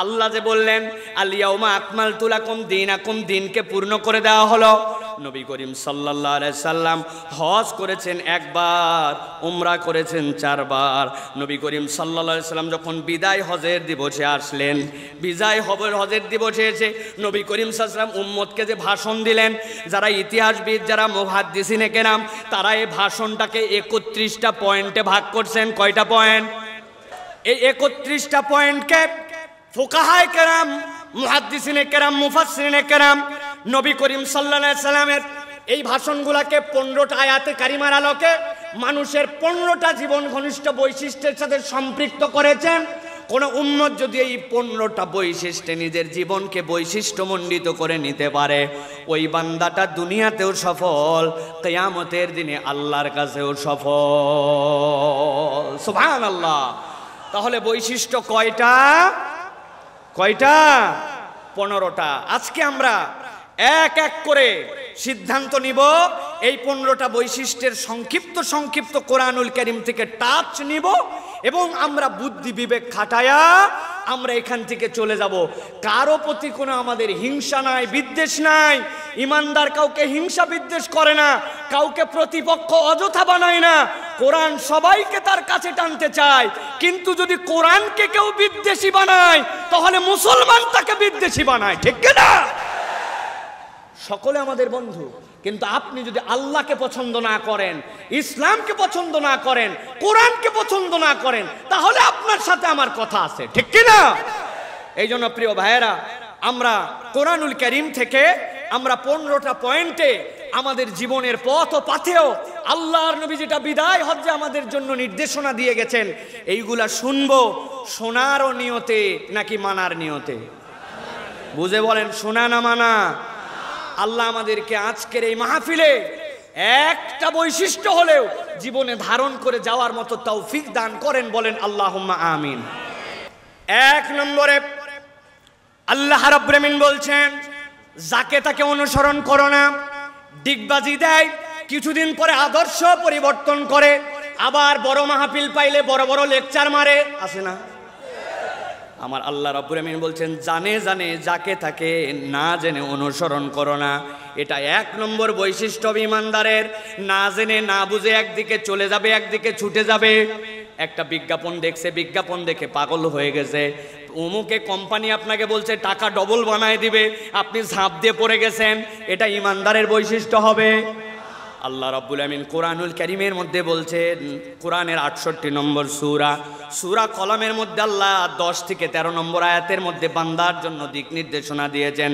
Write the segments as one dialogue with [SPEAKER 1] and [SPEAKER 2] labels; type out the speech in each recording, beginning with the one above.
[SPEAKER 1] আল্লাহ যে বললেন আল ইয়াউমা আকমালতু লাকুম দীনাকুম, দিনকে পূর্ণ করে দেওয়া হলো। নবী করিম সাল্লাল্লাহু আলাইহি সাল্লাম হজ করেছেন একবার, উমরা করেছেন 4 বার। নবী করিম সাল্লাল্লাহু আলাইহি সাল্লাম যখন বিদায় হজের দিবসে আসলেন, বিদায় হজের দিবসে এসে নবী করিম সাল্লাল্লাহু আলাইহি সাল্লাম উম্মতকে যে ভাষণ দিলেন, যারা ইতিহাসবিদ, যারা মুহাদ্দিসিনে কেরাম, তারা এই ভাষণটাকে 31টা পয়েন্টে ভাগ করছেন। কয়টা পয়েন্ট? এই 31টা পয়েন্টকে ফুকাহায়ে কেরাম, মুহাদ্দিসিনে কেরাম, মুফাসসিরিনে কেরাম নবী করিম সাল্লাল্লাহু আলাইহি সাল্লামের এই ভাষণগুলোকে 15টা আয়াতে কারিমার আলোকে মানুষের 15টা জীবন ঘনিষ্ঠ বৈশিষ্ট্যের সাথে সম্পৃক্ত করেছেন। কোন উম্মত যদি এই 15টা বৈশিষ্ট্যে নিজের জীবনকে বৈশিষ্ট্যমণ্ডিত করে নিতে পারে, ওই বান্দাটা দুনিয়াতেও সফল, কিয়ামতের দিনে আল্লাহর কাছেও সফল। সুবহানাল্লাহ। তাহলে বৈশিষ্ট্য কয়টা? 15টা। আজকে আমরা এক এক করে সিদ্ধান্ত নিব, এই 15টা বৈশিষ্ট্যের সংক্ষিপ্ত কোরআনুল কারীম থেকে টাচ নিব এবং আমরা বুদ্ধি বিবেক খাটায়া আমরা এখান থেকে চলে যাব। কারো প্রতি কোনো আমাদের হিংসা নাই, বিদ্বেষ নাই। ইমানদার কাউকে হিংসা বিদ্বেষ করে না, কাউকে প্রতিপক্ষ অযথা বানায় না। কোরআন সবাইকে তার কাছে টানতে চায়, কিন্তু যদি কোরআনকে কেউ বিদ্বেষী বানায় তাহলে মুসলমান তাকে বিদ্বেষী বানায়। ঠিক না? সকলে আমাদের বন্ধু, কিন্তু আপনি যদি আল্লাহকে পছন্দ না করেন, ইসলামকে পছন্দ না করেন, কোরআনকে পছন্দ না করেন, তাহলে আপনার সাথে আমার কথা আছে। ঠিক কি না? এই জন্য প্রিয় ভাইয়েরা, আমরা কোরআনুল কারীম থেকে আমরা 15টা পয়েন্টে আমাদের জীবনের পথ ও পাথেও আল্লাহর নবী যেটা বিদায় হজ্জে আমাদের জন্য নির্দেশনা দিয়ে গেছেন, এইগুলা শুনবো শোনারও নিয়তে নাকি মানার নিয়তে? বুঝে বলেন, শোনা না মানা? আল্লাহ আমাদেরকে আজকের এই মাহফিলে একটা বৈশিষ্ট্য হলেও জীবনে ধারণ করে যাওয়ার মতো তৌফিক দান করেন। বলেন আল্লাহুম্মা আমিন। 1 নম্বরে আল্লাহ রাব্বুল আমিন বলছেন, যাকে তাকে অনুসরণ করো না। ডিগবাজি দেয়, কিছুদিন পরে আদর্শ পরিবর্তন করে, আবার বড় মাহফিল পাইলে বড় বড় লেকচার মারে, আছে না? আমার আল্লাহ রাব্বুল আমিন বলছেন, জানে জানে যাকে তাকে না জেনে অনুসরণ করো না। এটা 1 নম্বর বৈশিষ্ট্য ইমানদারের। না জেনে না বুঝে একদিকে চলে যাবে, একদিকে ছুটে যাবে। একটা বিজ্ঞাপন দেখছে, বিজ্ঞাপন দেখে পাগল হয়ে গেছে। অমুকে কোম্পানি আপনাকে বলছে টাকা ডবল বানায় দিবে, আপনি ঝাঁপ দিয়ে পড়ে গেছেন। এটা ইমানদারের বৈশিষ্ট্য হবে? আল্লাহ রাব্বুল আমিন কোরআনুল কারীমের মধ্যে বলছেন, কোরআনের 68 নম্বর সূরা কলমের মধ্যে আল্লাহ 10 থেকে 13 নম্বর আয়াতের মধ্যে বান্দার জন্য দিক নির্দেশনা দিয়েছেন।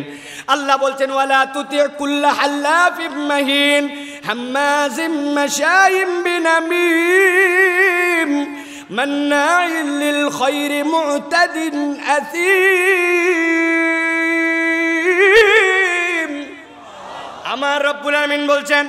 [SPEAKER 1] আল্লাহ বলছেন, ওয়ালা তুতি কুল্লা হাল্লাফিম মাহিন হাম্মাজিম মাশাইম বিনামিম মান্নাইল লিল খায়রি মু'তাদিন আসীম। আমার রব্বুল আমিন বলছেন,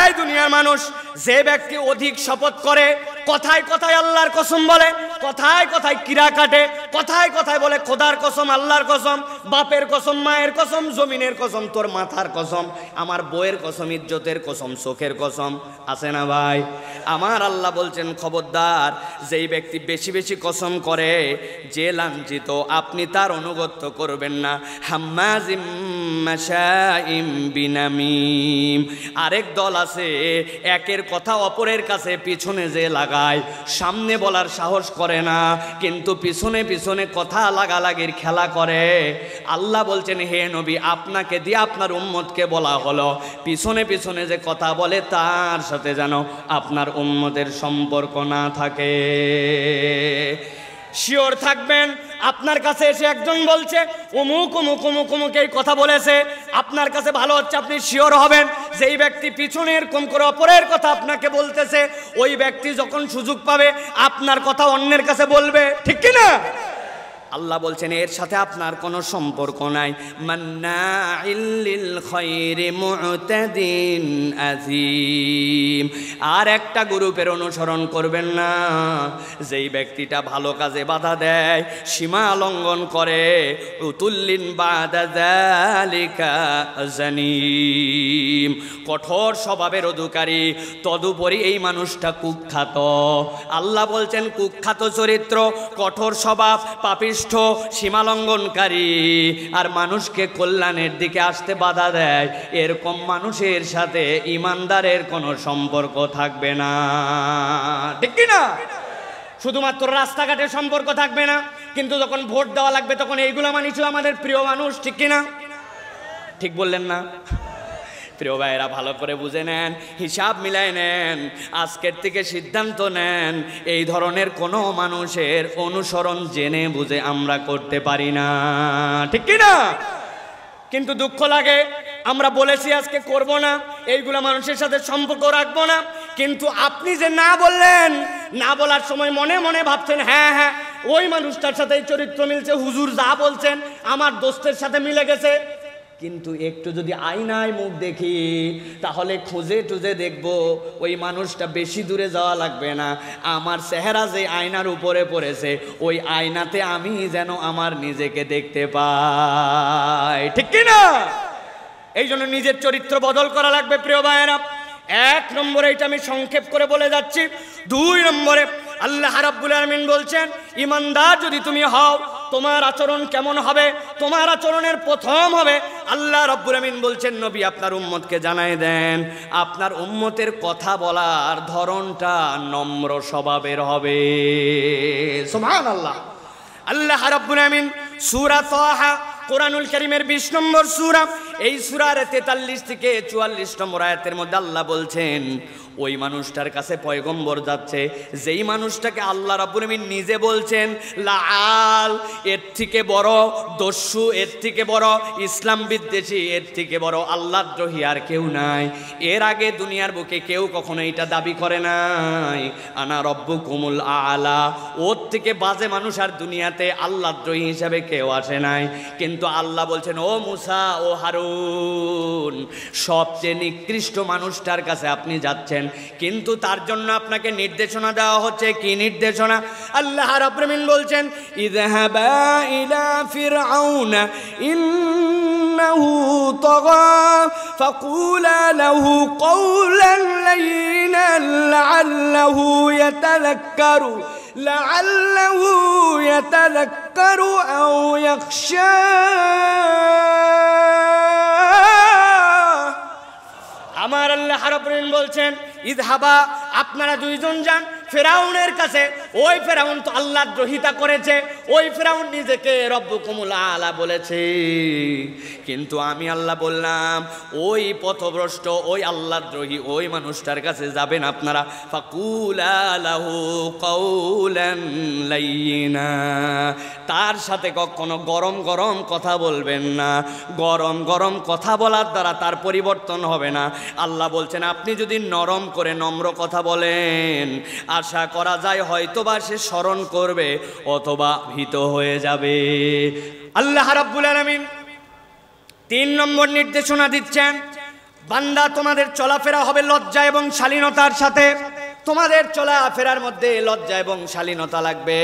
[SPEAKER 1] এই দুনিয়ার মানুষ, যে ব্যক্তি অধিক শপথ করে, কথায় কথায় আল্লাহর কসম বলে, কথায় কথায় কিরা কাটে, কথায় কথায় বলে খোদার কসম, আল্লাহর কসম, বাপের কসম, মায়ের কসম, জমিনের কসম, তোর মাথার কসম, আমার বইয়ের কসম, ইজ্জতের কসম, চোখের কসম, আছে না ভাই? আমার আল্লাহ বলছেন, খবরদার, যেই ব্যক্তি বেশি বেশি কসম করে, যে লাঞ্ছিত, আপনি তার অনুগত্য করবেন না। হাম্মাজিম মাশাইম বিনামিম। আরেক দল আছে, একের কথা অপরের কাছে পিছনে যে লাগায়, সামনে বলার সাহস করে না, কিন্তু পিছনে পিছনে কথা লাগালাগির খেলা করে। আল্লাহ বলছেন, হে নবী, আপনাকে দিয়ে আপনার উম্মতকে বলা হলো, পিছনে পিছনে যে কথা বলে তার সাথে যেন আপনার উম্মতের সম্পর্ক না থাকে। শিওর থাকবেন, আপনার কাছে এসে একজন বলছে অমুক অমুক অমুক অমুক এই কথা বলেছে, আপনার কাছে ভালো হচ্ছে, আপনি শিওর হবেন যেই ব্যক্তি পিছনে এরকম করে অপরের কথা আপনাকে বলতেছে, ওই ব্যক্তি যখন সুযোগ পাবে আপনার কথা অন্যের কাছে বলবে। ঠিক কি না? আল্লাহ বলছেন, এর সাথে আপনার কোনো সম্পর্ক নাই। মান্নাইল লিল খায়রি মু'তাদিন আযীম। আর একটা গ্রুপের অনুসরণ করবেন না, যেই ব্যক্তিটা ভালো কাজে বাধা দেয়, সীমা লঙ্ঘন করে, উতুল্লিন বাদা যালিকা জানিম, কঠোর স্বভাবের অধিকারী, তদুপরি এই মানুষটা কুখ্যাত। আল্লাহ বলছেন, কুখ্যাত চরিত্র, কঠোর স্বভাব, পাপী পাপিষ্ঠ, সীমালঙ্ঘনকারী আর মানুষকে কল্যাণের দিকে আসতে বাধা দেয়, এরকম মানুষের সাথে ইমানদারের কোনো সম্পর্ক থাকবে না। ঠিক কি না? শুধুমাত্র রাস্তাঘাটে সম্পর্ক থাকবে না, কিন্তু যখন ভোট দেওয়া লাগবে তখন এইগুলা মানুষ আমাদের প্রিয় মানুষ। ঠিক কি না? ঠিক বললেন না? প্রিয় ভাইয়েরা, ভালো করে বুঝে নেন, হিসাব মিলাই নেন, আজকের থেকে সিদ্ধান্ত নেন এই ধরনের কোনো মানুষের অনুসরণ জেনে বুঝে আমরা করতে পারি না। ঠিক কি না? কিন্তু দুঃখ লাগে, আমরা বলেছি আজকে করব না, এইগুলা মানুষের সাথে সম্পর্ক রাখবো না, কিন্তু আপনি যে না বললেন, না বলার সময় মনে মনে ভাবছেন হ্যাঁ হ্যাঁ ওই মানুষটার সাথে চরিত্র মিলছে, হুজুর যা বলছেন আমার দোস্তের সাথে মিলে গেছে। কিন্তু একটু যদি আয়নায় মুখ দেখি তাহলে খুঁজে টুজে দেখবো ওই মানুষটা বেশি দূরে যাওয়া লাগবে না, আমার চেহারা যে আয়নার উপরে পড়েছে ওই আয়নাতে আমি যেন আমার নিজেকে দেখতে পাই। ঠিক কি না? এই জন্য নিজের চরিত্র বদল করা লাগবে প্রিয় ভাইয়েরা। এক নম্বরে এটা আমি সংক্ষেপ করে বলে যাচ্ছি। দুই নম্বরে আল্লাহ রাব্বুল আলামিন বলছেন, ইমানদার যদি তুমি হও তোমার আচরণ কেমন হবে? তোমার আচরণের প্রথম হবে, আল্লাহ রাব্বুল আলামিন বলছেন নবী আপনার উম্মতকে জানাই দেন আপনার উম্মতের কথা বলার ধরনটা নম্র স্বভাবের হবে। সুবহানাল্লাহ। আল্লাহ রাব্বুল আলামিন সূরা তাহা কোরআনুল কারীমের 20 নম্বর সূরা, এই সূরার 43 থেকে 44 নম্বর আয়াতের মধ্যে আল্লাহ বলছেন ওই মানুষটার কাছে পয়গম্বর যাচ্ছে যেই মানুষটাকে আল্লাহ রাব্বুল আলামিন নিজে বলছেন লাআল, এর থেকে বড় দস্যু, এর থেকে বড় ইসলাম বিদ্বেষী, এর থেকে বড় আল্লাহদ্রোহী আর কেউ নাই। এর আগে দুনিয়ার বুকে কেউ কখনো এটা দাবি করে নাই আনা রব্বুকুমুল আলা। ওর থেকে বাজে মানুষ আর দুনিয়াতে আল্লাহদ্রোহী হিসাবে কেউ আসে নাই। কিন্তু আল্লাহ বলছেন ও মুসা, ও হারুন, সবচেয়ে নিকৃষ্ট মানুষটার কাছে আপনি যাচ্ছেন, কিন্তু তার জন্য আপনাকে নির্দেশনা দেওয়া হচ্ছে। কি নির্দেশনা? আল্লাহ রাব্বুল আলামিন বলছেন ইযহাবা ইলা ফিরআউনা ইন্নাহু তাগা ফাকুলা লাহু কওলান লাইয়িনান লাআল্লাহু ইয়াতাযাক্কারু আও ইয়াখশা। আমার আল্লাহ রাব্বুল আলামিন বলছেন ইযহাবা, আপনারা দুইজন যান ফেরাউনের কাছে। ওই ফেরাউন তো আল্লাহর দ্রোহিতা করেছে, ওই ফেরাউন নিজেকে রব্বুকুমুল আলা বলেছে, কিন্তু আমি আল্লাহ বললাম ওই পথভ্রষ্ট, ওই আল্লাহর দ্রোহী ওই মানুষটার কাছে যাবেন আপনারা। ফাকুলা লাহু কাওলান লাইয়িনা, তার সাথে কখনো গরম গরম কথা বলবেন না। গরম গরম কথা বলার দ্বারা তার পরিবর্তন হবে না। আল্লাহ বলছেন আপনি যদি নরম করে নম্র কথা বলেন, আশা করা যায় হয়তোবা সে স্মরণ করবে অথবা ভীত হয়ে যাবে। আল্লাহ রাব্বুল আলামিন 3 নম্বর নির্দেশনা দিচ্ছেন, বান্দা তোমাদের চলাফেরা হবে লজ্জা এবং শালীনতার সাথে। তোমাদের চলাফেরার মধ্যে লজ্জা এবং শালীনতা লাগবে।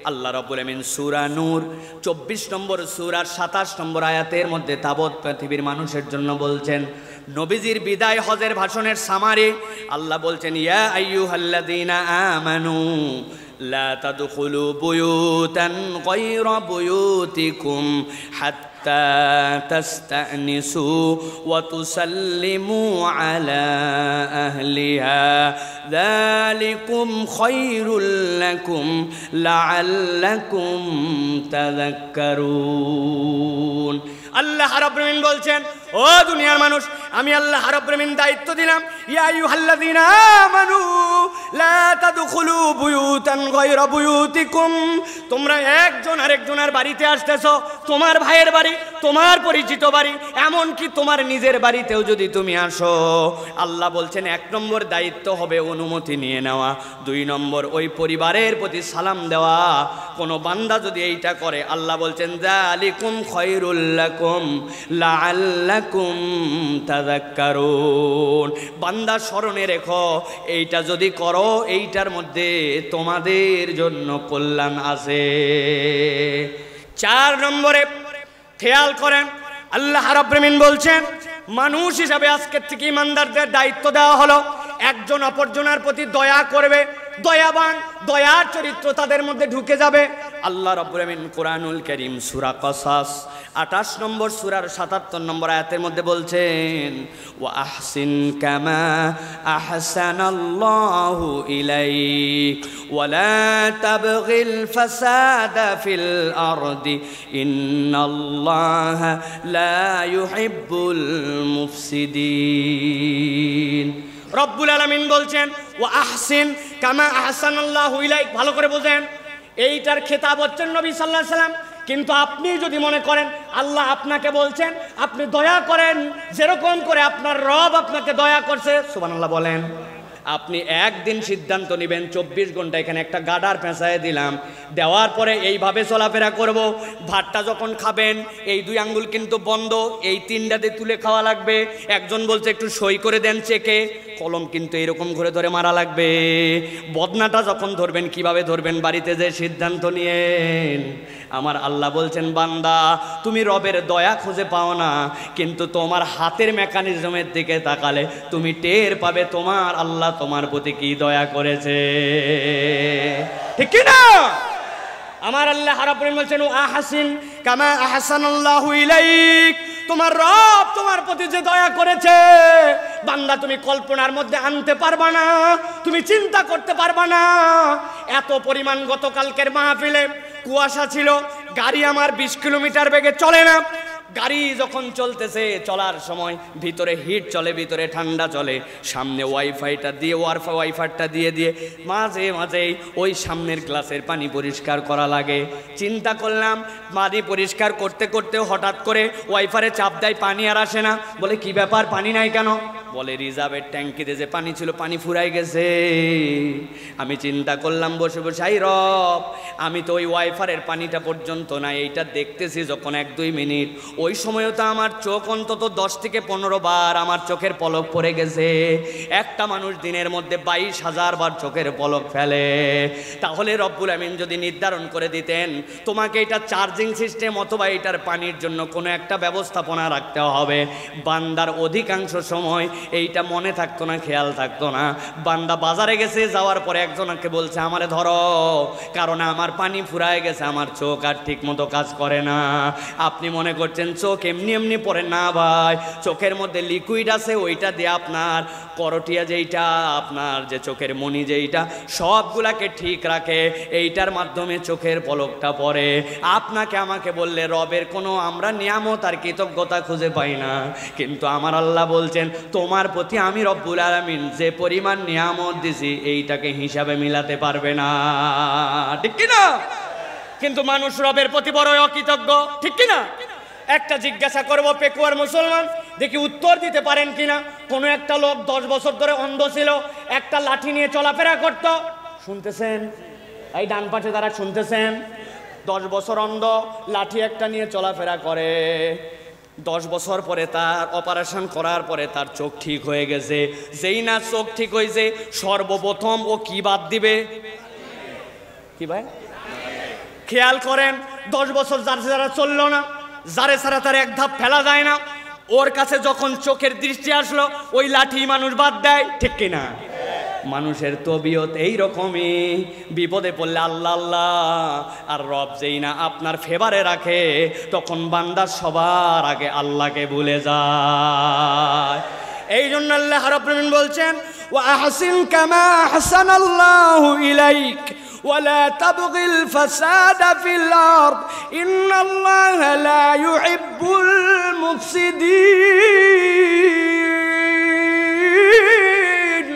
[SPEAKER 1] আল্লাহ রাব্বুল আলামিন সূরা নূর 24 নম্বর সূরার 27 নম্বর আয়াতের মধ্যে তাবৎ পৃথিবীর মানুষের জন্য বলছেন, নবীজির বিদায় হজের ভাষণের সামারি আল্লাহ বলছেন ইয়া আইয়ুহাল্লাযীনা আমানু লা তাদখুলু বুয়ুতান গায়রা বুয়ুতিকুম হাত্তা তাস্তানিসু ওয়া তুসাল্লিমু আলা আহলিহা যালিকুম খায়রুল লাকুম লাআল্লাকুম তাযাক্কারুন। আল্লাহ রাব্বুল আলামিন বলছেন ও দুনিয়ার মানুষ, আমি আল্লাহ রাব্বুল আলামিন দায়িত্ব দিলাম ইয়া আইয়ুহাল্লাযীনা আমানু লা তাদখুলু বুয়ুতান গায়রা বুয়ুতিকুম। তোমরা একজন আরেকজনের বাড়িতে আসতেছো, তোমার ভাইয়ের বাড়ি, তোমার পরিচিত বাড়ি, এমন কি তোমার নিজের বাড়িতেও যদি তুমি আসো, আল্লাহ বলছেন 1 নম্বর দায়িত্ব হবে অনুমতি নিয়ে নেওয়া, 2 নম্বর ওই পরিবারের প্রতি সালাম দেওয়া। কোনো বান্দা যদি এইটা করে আল্লাহ বলছেন যালিকুম খায়রুল লাকুম লাআল্লাকুম তাযাক্কারুন। বান্দা স্মরণে রেখো এইটা যদি করো এইটার মধ্যে তোমাদের জন্য কল্যাণ আছে। 4 নম্বরে খেয়াল করেন আল্লাহ রাব্বুল আলামিন বলছেন মানুষ হিসাবে আজকের থেকে ইমানদারদের দায়িত্ব দেওয়া হলো একজন অপরজনের প্রতি দয়া করবে, দয়াবান, দয়ার চরিত্র তাদের মধ্যে ঢুকে যাবে। আল্লাহ রাব্বুল আমিন কোরআনুল কারীম সূরা কসাস 28 নম্বর সূরার 77 নম্বর আয়াতের মধ্যে বলছেন, ওয়া আহসিন কামা আহসানাল্লাহু ইলাইক ওয়া লা তাবগিল ফাসাদা ফিল আরদি ইন্নাল্লাহা লা ইউহিব্বুল মুফসিদিন। রব্বুল আলামিন বলছেন ওয়া আহসিন কামা আহসানাল্লাহু ইলাইক, ভালো করে বোঝেন, এইটার খেতাব হচ্ছেন নবী সাল্লাল্লাহু আলাইহি সাল্লাম। কিন্তু আপনি যদি মনে করেন আল্লাহ আপনাকে বলছেন আপনি দয়া করেন যেরকম করে আপনার রব আপনাকে দয়া করছে, সুবহানাল্লাহ বলেন। আপনি একদিন সিদ্ধান্ত নেবেন 24 ঘন্টা এখানে একটা গাডার পেঁচায় দিলাম, দেওয়ার পরে এইভাবে চলাফেরা করব। ভাতটা যখন খাবেন এই 2 আঙ্গুল কিন্তু বন্ধ, এই 3টাতে তুলে খাওয়া লাগবে। একজন বলছে একটু সই করে দেন চেকে, কলম কিন্তু এরকম করে ধরে মারা লাগবে। বদনাটা যখন ধরবেন কিভাবে ধরবেন, বাড়িতে যে সিদ্ধান্ত নিয়েন। আমার আল্লাহ বলছেন বান্দা তুমি রবের দয়া খুঁজে পাও না, কিন্তু তোমার হাতের মেকানিজমের দিকে তাকালে তুমি টের পাবে তোমার আল্লাহ তোমার প্রতি কি দয়া করেছে, ঠিক কি না? আমার আল্লাহ রাব্বুল আলামিন বলছেন আহসিন কামা আহসানাল্লাহু ইলাইক, তোমার রব তোমার প্রতি যে দয়া করেছে বান্দা তুমি কল্পনার মধ্যে আনতে পারবা না, তুমি চিন্তা করতে পারবা না। এত পরিমাণ গতকালকের মাহফিলে কুয়াশা ছিল, গাড়ি আমার 20 কিলোমিটার বেগে চলে না। গাড়ি যখন চলতেছে, চলার সময় ভিতরে হিট চলে, ভিতরে ঠান্ডা চলে, সামনে ওয়াইফাইটা দিয়ে ওয়াইফাইটা দিয়ে মাঝে মাঝে ওই সামনের গ্লাসের পানি পরিষ্কার করা লাগে। চিন্তা করলাম পানি পরিষ্কার করতে করতে হঠাৎ করে ওয়াইফারে চাপ দেয়, পানি আর আসে না। বলে কি ব্যাপার, পানি নাই কেন? বলে রিজার্ভের ট্যাঙ্কিতে যে পানি ছিল পানি ফুরাই গেছে। আমি চিন্তা করলাম বসে বসে, আই রব আমি তো ওই ওয়াইফারের পানিটা পর্যন্ত না, এইটা দেখতেছি যখন 1-2 মিনিট, ওই সময়ও তো আমার চোখ অন্তত 10 থেকে 15 বার আমার চোখের পলক পড়ে গেছে। একটা মানুষ দিনের মধ্যে 22,000 বার চোখের পলক ফেলে। তাহলে রব্বুল আমিন যদি নির্ধারণ করে দিতেন তোমাকে এটা চার্জিং সিস্টেম অথবা এটার পানির জন্য কোনো একটা ব্যবস্থাপনা রাখতে হবে, বান্দার অধিকাংশ সময় এইটা মনে থাকতো না, খেয়াল থাকতো না। বান্দা বাজারে গেছে, যাওয়ার পরে একজনকে বলছে আমারে ধরো, কারণ আমার পানি ফুরায় গেছে, আমার চোখ আর ঠিক মতো কাজ করে না। আপনি মনে করছেন চোখ এমনি এমনি পড়ে না ভাই, চোখের মধ্যে লিকুইড আছে, ওইটা দিয়ে আপনার করটিয়া যেইটা, আপনার যে চোখের মণি যেইটা, সবগুলাকে ঠিক রাখে, এইটার মাধ্যমে চোখের পলকটা পড়ে। আপনাকে আমাকে বললে রবের কোনো আমরা নিয়ামত আর কৃতজ্ঞতা খুঁজে পাই না, কিন্তু আমার আল্লাহ বলছেন তোমার প্রতি আমি রব্বুল আলামিন যে পরিমাণ নিয়ামত দিছি এইটাকে হিসাবে মিলাতে পারবে না, ঠিক কিনা? কিন্তু মানুষ রবের প্রতি বড় অকৃতজ্ঞ, ঠিক কিনা? একটা জিজ্ঞাসা করব পেকুয়ার মুসলমান, দেখি উত্তর দিতে পারেন কিনা। কোনো একটা লোক 10 বছর ধরে অন্ধ ছিল, একটা লাঠি নিয়ে চলাফেরা করত, শুনতেছেন? এই ডান পাশে যারা শুনতেছেন, 10 বছর অন্ধ, লাঠি একটা নিয়ে চলাফেরা করে। 10 বছর পরে তার অপারেশন করার পরে তার চোখ ঠিক হয়ে গেছে। যেই না চোখ ঠিক হয়েছে সর্বপ্রথম ও কি বাদ দিবে? কি ভাই খেয়াল করেন, 10 বছর যারা চললো না, যারে ছাড়া তার এক ধাপ ফেলা যায় না, ওর কাছে যখন চোখের দৃষ্টি আসলো ওই লাঠি মানুষ বাদ দেয়, ঠিক কিনা? মানুষের তবিয়ত এইরকমই, বিপদে পড়লে আল্লাহ আল্লাহ আর রব যেই না আপনার ফেভারে রাখে তখন বান্দা সবার আগে আল্লাহকে ভুলে যায়। এই জন্য আল্লাহ রাব্বুল আলামিন বলছেন ওয়া আহসিন কামা আহসানাল্লাহু ইলাইক ولا تبغي الفساد في الأرض إن الله لا يحب المفسدين।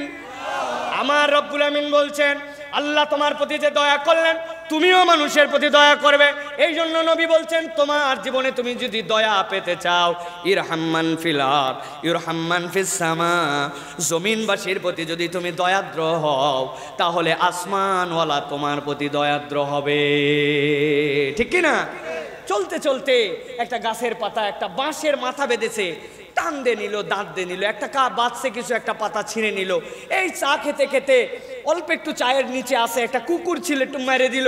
[SPEAKER 1] আমার রব্বুল আমিন বলছেন আল্লাহ তোমার প্রতি যে দয়া করলেন তুমিও মানুষের প্রতি দয়া করবে। এই জন্য নবী বলছেন তোমার জীবনে তুমি যদি দয়া পেতে চাও, ইরহাম্মান ফিল আরদ ইরহাম্মান ফিস সামা, জমিনবাসীর প্রতি যদি তুমি দয়াদ্র হও তাহলে আসমানওয়ালা তোমার প্রতি দয়াদ্র হবে, ঠিক কি না? চলতে চলতে একটা গাছের পাতা একটা বাঁশের মাথা বেঁধেছে, টান দিয়ে নিল, দাঁত দিয়ে নিল, একটা কা বাঁচছে কিছু, একটা পাতা ছিঁড়ে নিল। এই চা খেতে খেতে অল্প একটু চায়ের নিচে আসে একটা কুকুর ছিল, একটু মেরে দিল।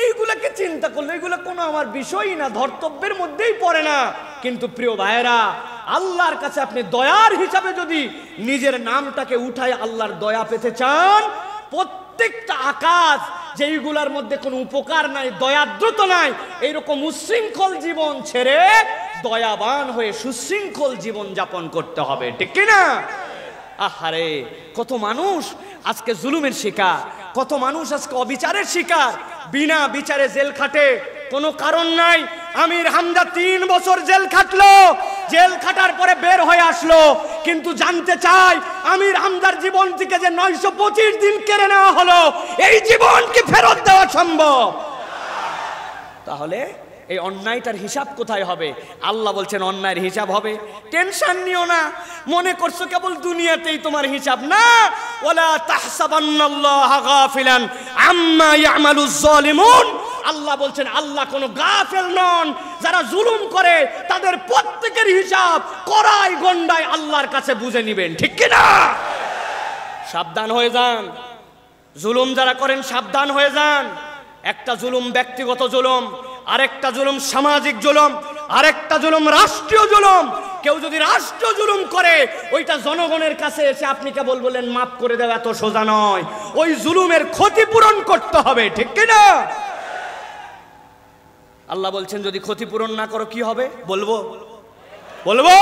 [SPEAKER 1] এইগুলাকে চিন্তা করলো এগুলো কোনো আমার বিষয়ই না, ধর্তব্যের মধ্যেই পড়ে না। কিন্তু প্রিয় ভাইয়েরা, আল্লাহর কাছে আপনি দয়ার হিসাবে যদি নিজের নামটাকে উঠায় আল্লাহর দয়া পেতে চান, প্রত্যেকটা আকাশ যেইগুলার মধ্যে কোনো উপকার নাই, দয়াদ্রত নাই, এইরকম উচ্ছৃঙ্খল জীবন ছেড়ে দয়াবান হয়ে সুশৃঙ্খল জীবন যাপন করতে হবে, ঠিক কিনা? আহারে, কত মানুষ আজকে জুলুমের শিকার, কত মানুষ আজকে অবিচারের শিকার, বিনা বিচারে জেল খাটে, কোনো কারণ নাই। আমির হামজা 3 বছর জেল খাটলো, জেল খাটার পরে বের হয়ে আসলো, কিন্তু জানতে চাই আমির হামজার জীবন থেকে যে 925 দিন কেড়ে নেওয়া হলো, এই জীবন কি ফেরত দেওয়া সম্ভব? তাহলে এই অন্যায়টার হিসাব কোথায় হবে? আল্লাহ বলছেন অন্যায়ের হিসাব হবে, টেনশন নিও না। মনে করছো কেবল দুনিয়াতেই তোমার হিসাব, না। ওয়ালা তাহসাবান্নাল্লাহা গাফিলান আম্মা ইয়ামালুজ জালিমুন। আল্লাহ বলছেন আল্লাহ কোনো গাফেল নন। যারা জুলুম করে তাদের প্রত্যেকের হিসাব কড়াই গন্ডায় আল্লাহর কাছে বুঝে নেবেন, ঠিক কি না? সাবধান হয়ে যান, জুলুম যারা করেন সাবধান হয়ে যান। একটা জুলুম ব্যক্তিগত জুলুম, আরেকটা জুলুম সামাজিক জুলুম, আরেকটা জুলুম রাষ্ট্রীয় জুলুম। কেউ যদি রাষ্ট্র জুলুম করে, ওইটা জনগণের কাছে এসে আপনি কেবল বলেন মাফ করে দেওয়া এত সোজা নয়, ওই জুলুমের ক্ষতিপূরণ করতে হবে, ঠিক কি না? আল্লাহ বলছেন যদি ক্ষতিপূরণ না করো কি হবে? বলবো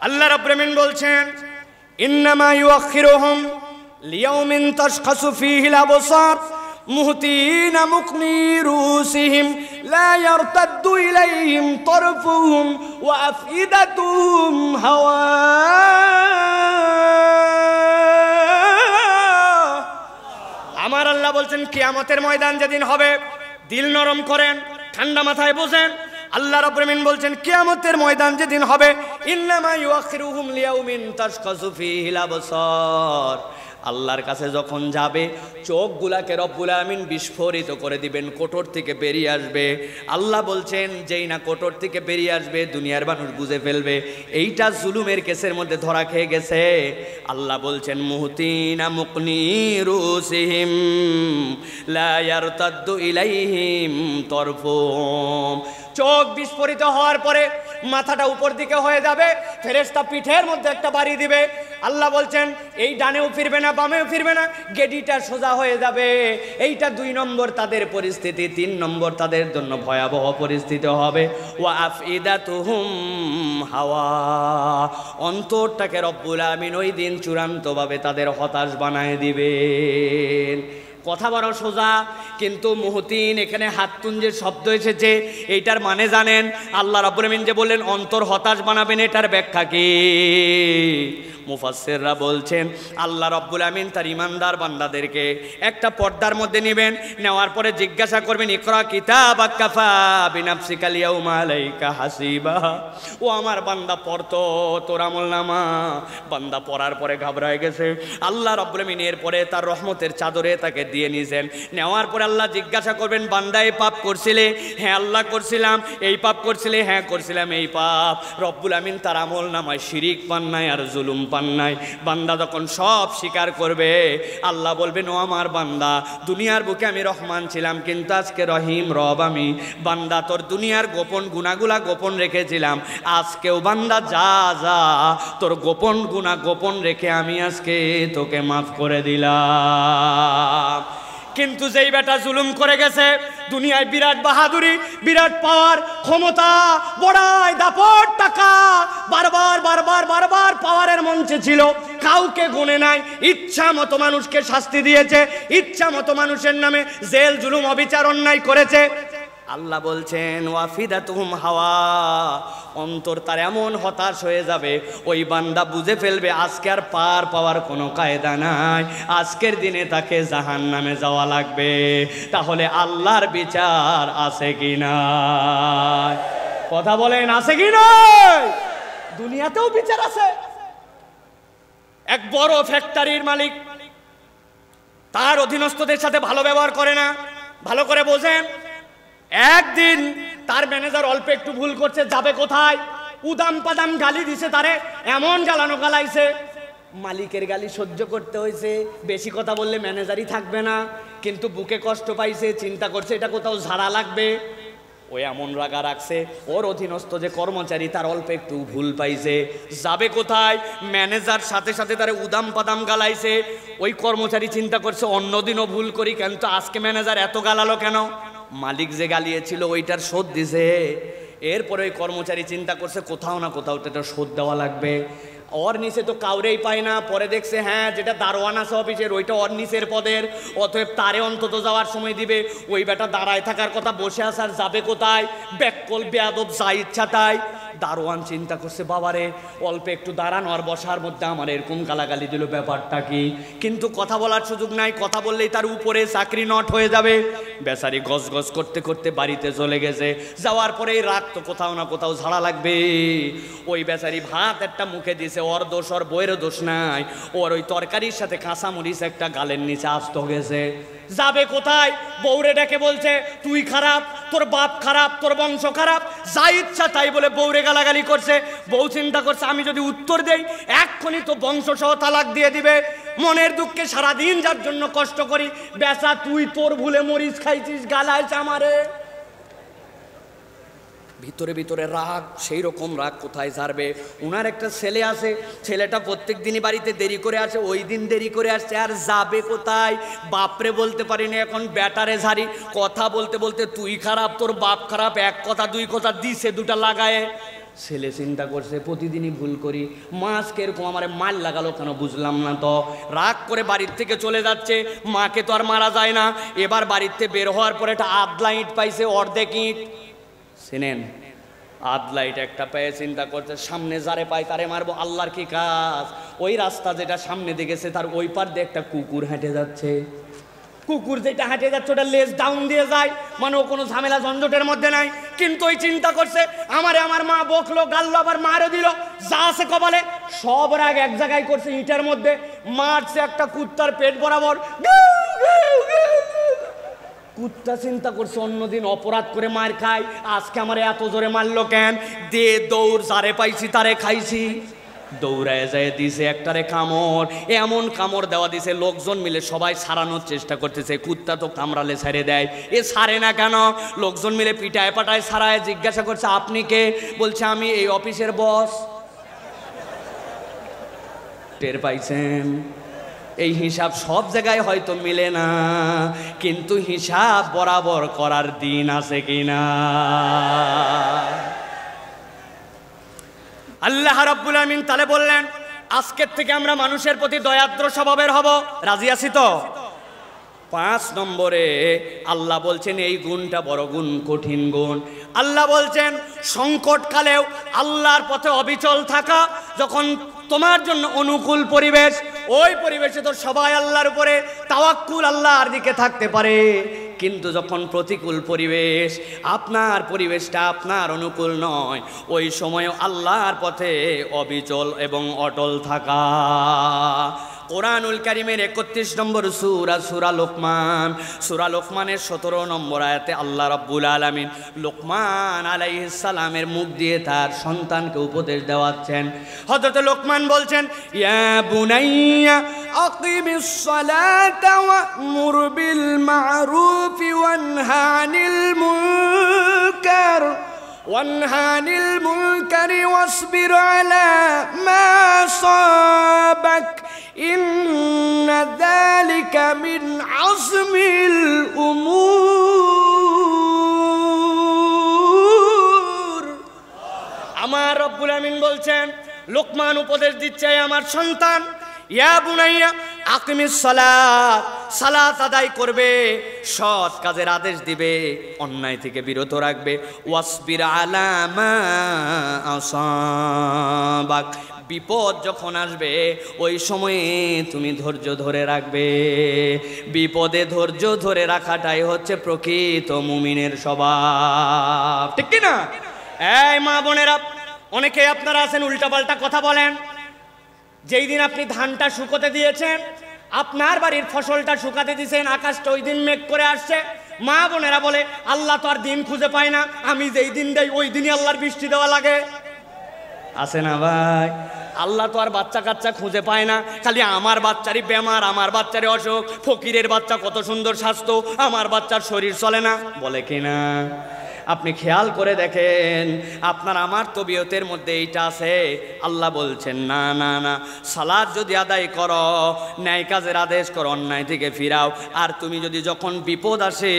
[SPEAKER 1] আল্লাহ রাব্বুল আমিন বলছেন ইন্নামা ইউআখিরুহুম লিয়াউমিন তাশখাসু ফীহিল আবসার মুহতিনা মুকনি রুসিহিম লা ইয়ারতাদ্দু ইলাইহিম তারফুহুম ওয়া আফইদাতুহুম হাওয়া। আমার আল্লাহ বলছেন কিয়ামতের ময়দান যেদিন হবে, দিল নরম করেন, ঠান্ডা মাথায় বোঝেন। আল্লাহ রাব্বুল আমিন বলছেন কিয়ামতের ময়দান যেদিন হবে, ইন্নামা ইউআখিরুহুম লিয়াউমিন তাশখাসু ফীহিল আবসার। আল্লাহর কাছে যখন যাবে, চোখগুলাকে রব্বুল আমিন বিস্ফোরিত করে দিবেন, কোটর থেকে বেরিয়ে আসবে। আল্লাহ বলছেন যেই না কোটর থেকে বেরিয়ে আসবে, দুনিয়ার মানুষ বুঝে ফেলবে এইটা জুলুমের কেসের মধ্যে ধরা খেয়ে গেছে। আল্লাহ বলছেন মুহতিনা মুকনি রুসিহিম লা ইয়ারতাদ্দু ইলাইহিম তারফুহুম। চোখ বিস্ফোরিত হওয়ার পরে মাথাটা উপর দিকে হয়ে যাবে, ফেরেশতা পিঠের মধ্যে একটা বাড়ি দিবে। আল্লাহ বলছেন এই ডানেও ফিরবে না, বামেও ফিরবে না, গেডিটা সোজা হয়ে যাবে। এইটা 2 নম্বর তাদের পরিস্থিতি। 3 নম্বর তাদের জন্য ভয়াবহ পরিস্থিতি হবে। ওয়া আফইদাতুহুম হাওয়া। অন্তরটাকে রব্বুল আমিন ওই দিন চূড়ান্তভাবে তাদের হতাশ বানায় দিবেন। কথা বড় সোজা, কিন্তু মুহতিন এখানে হাত তুঞ্জের শব্দ এসেছে, এইটার মানে জানেন? আল্লাহ রাব্বুল আমিন যে বললেন অন্তর হতাশ বানাবেন, এটার ব্যাখ্যা কি? মুফাসসিররা বলছেন আল্লাহ রাব্বুল আমিন তার ইমানদার বান্দাদেরকে একটা পর্দার মধ্যে নেবেন, নেওয়ার পরে জিজ্ঞাসা করবেন ইকরা কিতাবাক কাফা বিনাফসিকাল ইয়াউমা আলাইকা হাসিবা। ও আমার বান্দা পড়তো তোর আমলনামা। বান্দা পড়ার পরে ঘাবড়ায় গেছে। আল্লাহ রাব্বুল আমিন এরপরে তার রহমতের চাদরে তাকে দিয়ে নিয়েছেন। নেওয়ার পরে আল্লাহ জিজ্ঞাসা করবেন বান্দা এই পাপ করছিলে? হ্যাঁ আল্লাহ করছিলাম। এই পাপ করছিলে? হ্যাঁ করছিলাম। এই পাপ। রব্বুল আমিন তার আমলনামায় শিরিক পান নাই আর জুলুম পান নাই। বান্দা যখন সব স্বীকার করবে, আল্লাহ বলবেন ও আমার বান্দা, দুনিয়ার বুকে আমি রহমান ছিলাম, কিন্তু আজকে রহিম রব আমি। বান্দা তোর দুনিয়ার গোপন গুনাহগুলা গোপন রেখেছিলাম, আজকেও বান্দা যা যা তোর গোপন গুনাহ গোপন রেখে আমি আজকে তোকে মাফ করে দিলাম। কিন্তু যেই বেটা জুলুম করে গেছে, দুনিয়ায় বিরাট বাহাদুরি, বিরাট পাওয়ার, ক্ষমতা, বড়াই, দাপট, টাকা, বারবার বারবার বারবার পাওয়ারের মঞ্চে ছিল, কাউকে গুনে নাই, ইচ্ছা মতো মানুষকে শাস্তি দিয়েছে, ইচ্ছা মতো মানুষের নামে জেল জুলুম অবিচার অন্যায় করেছে। আল্লাহ বলছেন ওয়াফিদাতুহুম হাওয়া। অন্তর তার এমন হতাশ হয়ে যাবে, ওই বান্দা বুঝে ফেলবে আজকে আর পার পাওয়ার কোনো কায়দা নাই, আজকের দিনে তাকে জাহান্নামে যাওয়া লাগবে। তাহলে আল্লাহর বিচার আছে কি না? কথা বলেন, আছে কি নাই? দুনিয়াতেও বিচার আছে। এক বড় ফ্যাক্টরির মালিক তার অধীনস্থদের সাথে ভালো ব্যবহার করে না। ভালো করে বোঝেন। একদিন তার ম্যানেজার অল্প একটু ভুল করছে, যাবে কোথায়, উদাম পাদাম গালি দিছে, তারে এমন গালানো গালাইছে, মালিকের গালি সহ্য করতে হয়েছে। বেশি কথা বললে ম্যানেজারই থাকবে না, কিন্তু বুকে কষ্ট পাইছে, চিন্তা করছে এটা কোথাও ঝাড়া লাগবে। ওই এমন রাগা রাখছে, ওর অধীনস্থ যে কর্মচারী তার অল্প একটু ভুল পাইছে, যাবে কোথায়, ম্যানেজার সাথে সাথে তারে উদাম পাদাম গালাইছে। ওই কর্মচারী চিন্তা করছে অন্যদিনও ভুল করি, কিন্তু আজকে ম্যানেজার এত গালালো কেন, মালিক যে গালিয়েছিল ওইটার শোধ দিছে। এরপরে ওই কর্মচারী চিন্তা করছে কোথাও না কোথাও তো এটা শোধ দেওয়া লাগবে। ওর নিচে তো কাউরেই পায় না, পরে দেখছে হ্যাঁ যেটা দারোয়ান আছে অফিসের ওইটা ওর নিচের পদের, অতএব তারে অন্তত যাওয়ার সময় দিবে। ওই বেটা দাঁড়ায় থাকার কথা, বসে আসার যাবে কোথায়, ব্যাককল বেয়াদব যা ইচ্ছা তাই। দারোয়ান চিন্তা করছে বাবারে অল্প একটু দাঁড়ানো আর বসার মধ্যে আমার এরকম গালাগালি দিল, ব্যাপারটা কি, কিন্তু কথা বলার সুযোগ নাই, কথা বললেই তার উপরে চাকরি নট হয়ে যাবে। বেচারি গজ গজ করতে করতে বাড়িতে চলে গেছে। যাওয়ার পরে রাগ তো কোথাও না কোথাও ঝাড়া লাগবে। ওই বেচারি ভাত একটা মুখে দিছে, ওর দোষ, ওর বইয়েরও দোষ নাই, ওর ওই তরকারির সাথে কাঁচামরিচ একটা গালের নিচে আস্ত গেছে। যাবে কোথায়, বউরে ডেকে বলছে তুই খারাপ, তোর বাপ খারাপ, তোর বংশ খারাপ, যা ইচ্ছা তাই বলে বউরে গালাগালি করছে। বউ চিন্তা করছে আমি যদি উত্তর দেই এক্ষুনি তো বংশ সহ তালাক দিয়ে দিবে, মনের দুঃখে সারাদিন যার জন্য কষ্ট করি, বেচা তুই তোর ভুলে মরিচ খাইছিস, গালাইছে আমারে। ভিতরে ভিতরে রাগ, সেই রকম রাগ কোথায় ছাড়বে। উনার একটা ছেলে আছে, ছেলেটা প্রত্যেক দিনই বাড়িতে দেরি করে আসে, ওই দিন দেরি করে আসছে, আর যাবে কোথায়, বাপরে বলতে পারিনি, এখন ব্যাটারে ঝাড়ি। কথা বলতে বলতে তুই খারাপ, তোর বাপ খারাপ, এক কথা দুই কথা দিছে দুটা লাগায়। ছেলে চিন্তা করছে প্রতিদিনই ভুল করি, মা আজকে এরকম আমার মাল লাগালো কেন বুঝলাম না তো। রাগ করে বাড়ির থেকে চলে যাচ্ছে, মাকে তো আর মারা যায় না। এবার বাড়িতে বের হওয়ার পরে একটা আধলা ইট পাইছে, অর্ধেক ইট চিনেন, আধলা ইট একটা পেয়ে চিন্তা করছে সামনে যারে পাই তারে মারবো, আল্লাহর কি কাজ। ওই রাস্তা যেটা সামনে দিকেছে তার ওই পার দিয়ে একটা কুকুর হেঁটে যাচ্ছে। কুকুর যেটা হেঁটে যাচ্ছে ওটা লেজ ডাউন দিয়ে যায়, মানে ও কোনো ঝামেলা ঝঞ্ঝটের মধ্যে নাই। কিন্তু ওই চিন্তা করছে আমারে আমার মা বকলো, গাললো, আবার মারও দিল, যা আছে কপালে সব রাগ এক জায়গায় করছে, ইটের মধ্যে মারছে একটা কুত্তার পেট বরাবর। কুত্তা চিন্তা করছে অন্যদিন অপরাধ করে মার খাই, আজকে আমার এত জোরে মারলো কেন, দে দৌড়, যারে পাইছি তারে খাইছি। দৌড়ায় যায় দিছে একটারে কামড়, এমন কামড় দেওয়া দিছে লোকজন মিলে সবাই সারানোর চেষ্টা করতেছে। কুত্তা তো কামড়ালে ছেড়ে দেয়, এ ছাড়ে না কেন, লোকজন মিলে পিটায় পাটায় ছাড়ায়। জিজ্ঞাসা করছে আপনি কে, বলছে আমি এই অফিসের বস। টের পাইছেন, এই হিসাব সব জায়গায় হয়তো মিলে না, কিন্তু হিসাব বরাবর করার দিন আছে কিনা। আল্লাহ রাব্বুল আমিন তাহলে বললেন আজকের থেকে আমরা মানুষের প্রতি দয়াদ্র স্বভাবের হব, রাজি আছি তো? 5 নম্বরে আল্লাহ বলছেন এই গুণটা বড় গুণ, কঠিন গুণ। আল্লাহ বলছেন সংকটকালেও আল্লাহর পথে অবিচল থাকা। যখন তোমার জন্য অনুকূল পরিবেশ, ওই পরিবেশে তো সবাই আল্লাহর উপরে তাওয়াক্কুল, আল্লাহর দিকে থাকতে পারে। কিন্তু যখন প্রতিকূল পরিবেশ, আপনার পরিবেশটা আপনার অনুকূল নয়, ওই সময় আল্লাহর পথে অবিচল এবং অটল থাকা। কোরআনুল কারীমের 31 নম্বর সূরা, সূরা লোকমান, সূরা লোকমানের 17 নম্বর আয়াতে আল্লাহ রাব্বুল আলামিন লোকমান আলাইহিস সালামের মুখ দিয়ে তার সন্তানকে উপদেশ দেওয়াচ্ছেন। হযরত লোকমান বলছেন ইয়া বুনাইয়া আকিমিস সালাতা ওয়া'মুর বিল মা'রুফ ওয়ানহা আনিল মুনকার ওয়াসবির আলা মা সাবাক ইন্না যালিকা মিন আযমিল উমুর। আমার রব্বুল আমিন বলছেন, লোকমান উপদেশ দিচ্ছে আমার সন্তান, ইয়া বুনাইয়া আকিমিস সালাত, সালাত আদায় করবে, সৎ কাজের আদেশ দিবে, অন্যায় থেকে বিরত রাখবে। ওয়াসবির আলা মা আসাবাক, বিপদ যখন আসবে ওই সময়ে তুমি ধৈর্য ধরে রাখবে। বিপদে ধৈর্য ধরে রাখাটাই হচ্ছে প্রকৃত মুমিনের স্বভাব, ঠিক কি না? এই মা বোনেরা, অনেকে আপনারা আছেন উল্টাপাল্টা কথা বলেন। যেই দিন আপনি ধানটা শুকোতে দিয়েছেন, আপনার বাড়ির ফসলটা শুকাতে দিয়েছেন, আকাশটা ওই দিন মেঘ করে আসছে, মা বোনেরা বলে আল্লাহ তো আর দিন খুঁজে পায় না, আমি যেই দিন দেই ওই দিনই আল্লাহর বৃষ্টি দেওয়া লাগে। আছে না ভাই? আল্লাহ তো আর বাচ্চা কাচ্চা খুঁজে পায় না, খালি আমার বাচ্চারই বেমার, আমার বাচ্চারই অসুখ, ফকিরের বাচ্চা কত সুন্দর স্বাস্থ্য, আমার বাচ্চার শরীর চলে না, বলে কিনা? আপনি খেয়াল করে দেখেন, আপনার আমার তবিয়তের মধ্যে এইটা আছে। আল্লাহ বলছেন না না না, সালাত যদি আদায় করো, ন্যায় কাজের আদেশ করো, অন্যায় থেকে ফিরাও। আর তুমি যদি যখন বিপদ আসে,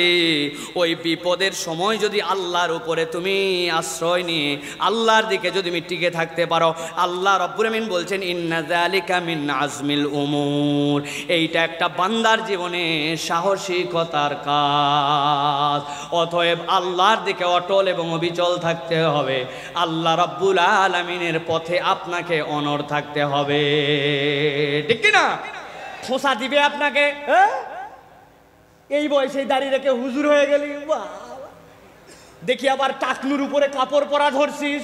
[SPEAKER 1] ওই বিপদের সময় যদি আল্লাহর উপরে তুমি আশ্রয় নিয়ে আল্লাহর দিকে যদি তুমি টিকে থাকতে পারো, আল্লাহ রাব্বুল আমিন বলছেন ইন্না যালিকা মিন আজমিল উমুর, এইটা একটা বান্দার জীবনে সাহসিকতার কাজ। অতএব আল্লাহর দিকে অটল এবং অবিচল থাকতে হবে, আল্লাহ রাব্বুল আলামিনের পথে আপনাকে অনড় থাকতে হবে, ঠিক কি না? খোঁচা দিবে আপনাকে, এই বয়সে দাঁড়িয়ে রেখে হুজুর হয়ে গেলি, দেখি আবার টাকনুর উপরে কাপড় পরা ধরছিস,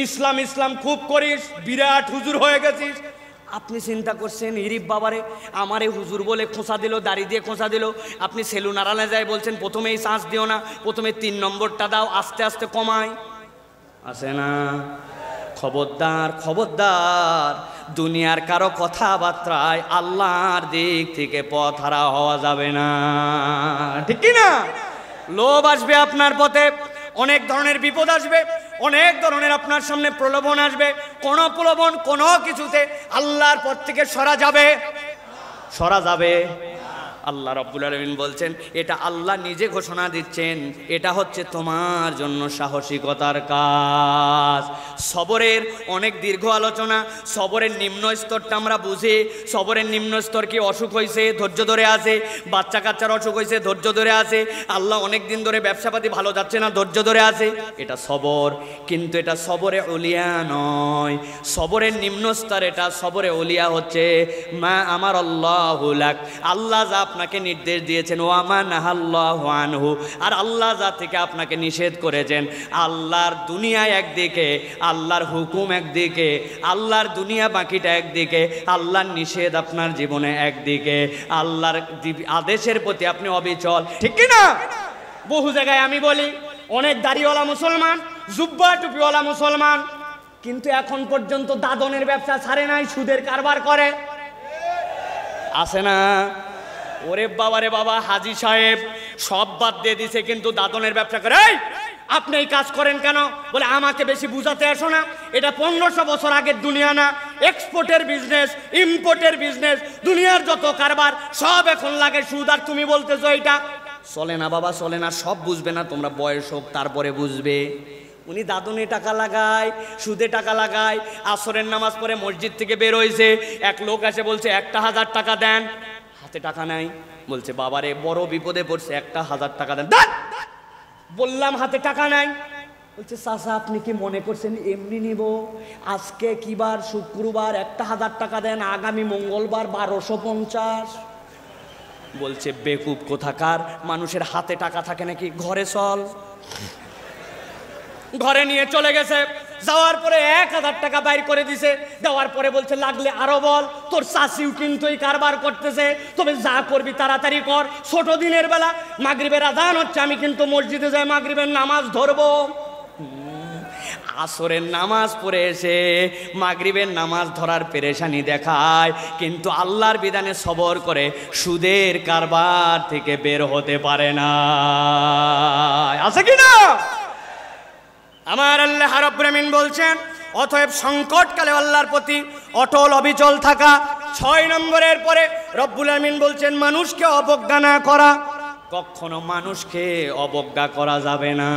[SPEAKER 1] ইসলাম ইসলাম খুব করিস, বিরাট হুজুর হয়ে গেছিস। আপনি চিন্তা করছেন হিরিব বাবারে আমারে হুজুর বলে খোঁচা দিল, দাড়ি দিয়ে খোঁচা দিল। আপনি সেলুন আড়ালে যায় বলছেন প্রথমেই শ্বাস দিও না, প্রথমে 3 নম্বরটা দাও, আস্তে আস্তে কমায়, আছে না? খবরদার খবরদার, দুনিয়ার কারো কথাবার্তায় আল্লাহর দিক থেকে পথ হারা হওয়া যাবে না, ঠিক কি না? লোভ আসবে আপনার পথে, অনেক ধরনের বিপদ আসবে, অনেক ধরনের আপনার সামনে প্রলোভন আসবে। কোন প্রলোভন কোন কিছুতে আল্লাহর পথ থেকে সরা যাবে, সরা যাবে। আল্লাহ রাব্বুল আলামিন বলছেন, এটা আল্লাহ নিজে ঘোষণা দিচ্ছেন, এটা হচ্ছে তোমার জন্য সাহসিকতার কাজ। সবরের অনেক দীর্ঘ আলোচনা, সবরের নিম্ন স্তরটা আমরা বুঝি। সবরের নিম্ন স্তর কি? অসুখ হয়েছে, ধৈর্য ধরে আছে, বাচ্চা কাচ্চার অসুখ হয়েছে, ধৈর্য ধরে আছে, আল্লাহ অনেক দিন ধরে ব্যবসাপাতি ভালো যাচ্ছে না, ধৈর্য ধরে আছে, এটা সবর। কিন্তু এটা সবরে উলিয়া নয়, সবরের নিম্ন স্তর এটা। সবরে উলিয়া হচ্ছে মা আমার আল্লাহু লাক, আল্লাহ যা আপনাকে নির্দেশ দিয়েছেন, ওয়া মা নাহাল্লাহু আনহু, আর আল্লাহ যা থেকে আপনাকে নিষেধ করেছেন। আল্লাহর দুনিয়া একদিকে, আল্লাহর হুকুম একদিকে, আল্লাহর দুনিয়া বাকিটা একদিকে, আল্লাহর নিষেধ আপনার জীবনে একদিকে, আল্লাহর আদেশের প্রতি আপনি অবিচল, ঠিক কি না? বহু জায়গায় আমি বলি অনেক দাড়িওয়ালা মুসলমান, জুব্বা টুপিওয়ালা মুসলমান, কিন্তু এখন পর্যন্ত দাদনের ব্যবসা ছাড়ে নাই, সুদের কারবার করে, আছে না? ওরে বাবা রে বাবা, হাজি সাহেব সব বাদ দিয়ে দিছে কিন্তু দাদনের ব্যবসা করে। আপনি এই কাজ করেন কেন? বলে আমাকে বেশি বুঝাতে আসো না, এটা 1500 বছর আগের দুনিয়া না, এক্সপোর্টের বিজনেস, ইম্পোর্টের বিজনেস, দুনিয়ার যত কারবার সব এখন লাগে সুদ, আর তুমি বলতেছো এটা চলে না। বাবা চলে না, সব বুঝবে না, তোমরা বয়স হোক তারপরে বুঝবে। উনি দাদনে টাকা লাগায়, সুদে টাকা লাগায়। আসরের নামাজ পড়ে মসজিদ থেকে বের হয়েছে, এক লোক এসে বলছে 1000 টাকা দেন, হাতে টাকা নাই। বলছে বাবারে বড় বিপদে পড়ছে, 1000 টাকা দেন। বললাম হাতে টাকা নাই। বলছে চাচা আপনি কি মনে করছেন এমনি নিব? আজকে কি বার? শুক্রবার, 1000 টাকা দেন, আগামী মঙ্গলবার 1250। বলছে বেকুব কোথাকার, মানুষের হাতে টাকা থাকে নাকি? ঘরে চল। ঘরে নিয়ে চলে গেছে, যাওয়ার পরে 1000 টাকা বাইর করে দিছে। দেওয়ার পরে বলছে লাগলে আরো বল, তোর চাষিও কিন্তু এই কারবার করতেছে, তবে যা করবি তাড়াতাড়ি কর। ছোট দিনের বেলা মাগরিবের আজান হচ্ছে, আমি কিন্তু মসজিদে যাই মাগরিবের নামাজ ধরবো। আসরের নামাজ পড়ে এসে মাগরিবের নামাজ ধরার পেরেশানি দেখায়, কিন্তু আল্লাহর বিধানে সবর করে সুদের কারবার থেকে বের হতে পারে না, আছে কি না? আমার আল্লাহ রাব্বুল আমিন বলছেন, অতএব সংকটকালে আল্লাহর প্রতি অটল অবিচল থাকা। 6 নম্বরের পরে রব্বুল আমিন বলছেন মানুষকে অবজ্ঞা না করা। কখনো মানুষকে অবজ্ঞা করা যাবে না।